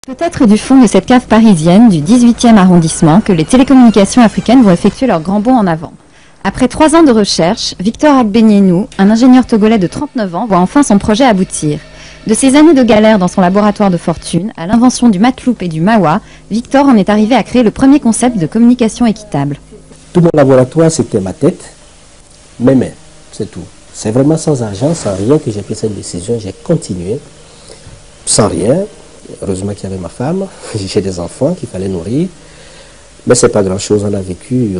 Peut-être du fond de cette cave parisienne du 18e arrondissement que les télécommunications africaines vont effectuer leur grand bond en avant. Après 3 ans de recherche, Victor Agbenienou, un ingénieur togolais de 39 ans, voit enfin son projet aboutir. De ses années de galère dans son laboratoire de fortune à l'invention du Matloop et du Mawa, Victor en est arrivé à créer le premier concept de communication équitable. Tout mon laboratoire, c'était ma tête, mes mains, c'est tout. C'est vraiment sans argent, sans rien que j'ai pris cette décision. J'ai continué, sans rien. Heureusement qu'il y avait ma femme, j'ai des enfants qu'il fallait nourrir. Mais c'est pas grand-chose, on a vécu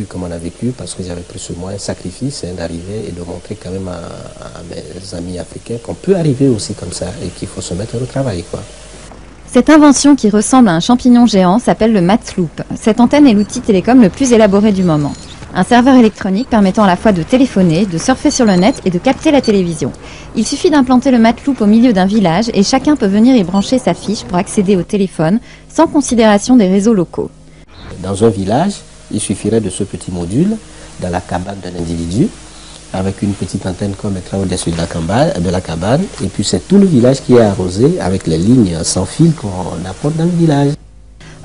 comme on a vécu, parce que j'avais pris sur moi un sacrifice d'arriver et de montrer quand même à mes amis africains qu'on peut arriver aussi comme ça et qu'il faut se mettre au travail, quoi. Cette invention qui ressemble à un champignon géant s'appelle le Matloop. Cette antenne est l'outil télécom le plus élaboré du moment. Un serveur électronique permettant à la fois de téléphoner, de surfer sur le net et de capter la télévision. Il suffit d'implanter le Matloop au milieu d'un village et chacun peut venir y brancher sa fiche pour accéder au téléphone sans considération des réseaux locaux. Dans un village, il suffirait de ce petit module dans la cabane d'un individu avec une petite antenne qu'on mettra au-dessus de la cabane et puis c'est tout le village qui est arrosé avec les lignes sans fil qu'on apporte dans le village.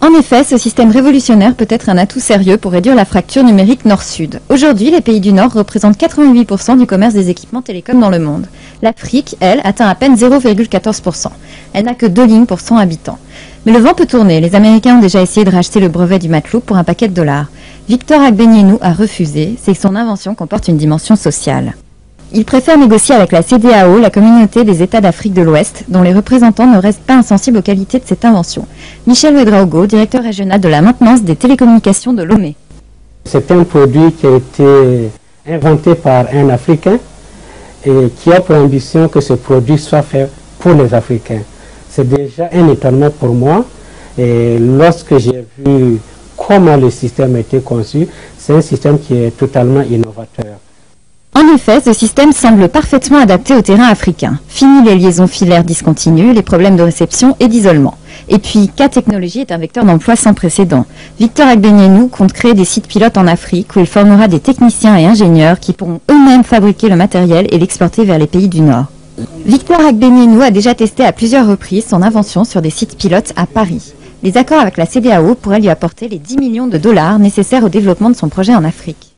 En effet, ce système révolutionnaire peut être un atout sérieux pour réduire la fracture numérique nord-sud. Aujourd'hui, les pays du Nord représentent 88% du commerce des équipements télécoms dans le monde. L'Afrique, elle, atteint à peine 0,14%. Elle n'a que 2 lignes pour 100 habitants. Mais le vent peut tourner. Les Américains ont déjà essayé de racheter le brevet du Matloop pour un paquet de $. Victor Agbenienou a refusé, c'est que son invention comporte une dimension sociale. Il préfère négocier avec la CEDEAO, la communauté des États d'Afrique de l'Ouest, dont les représentants ne restent pas insensibles aux qualités de cette invention. Michel Ouedraogo, directeur régional de la maintenance des télécommunications de Lomé. C'est un produit qui a été inventé par un Africain et qui a pour ambition que ce produit soit fait pour les Africains. C'est déjà un étonnement pour moi et lorsque j'ai vu comment le système a été conçu, c'est un système qui est totalement innovateur. En effet, ce système semble parfaitement adapté au terrain africain. Fini les liaisons filaires discontinues, les problèmes de réception et d'isolement. Et puis, K-Technologies est un vecteur d'emploi sans précédent. Victor Agbenienou compte créer des sites pilotes en Afrique où il formera des techniciens et ingénieurs qui pourront eux-mêmes fabriquer le matériel et l'exporter vers les pays du Nord. Victor Agbenienou a déjà testé à plusieurs reprises son invention sur des sites pilotes à Paris. Les accords avec la CEDEAO pourraient lui apporter les $10 millions nécessaires au développement de son projet en Afrique.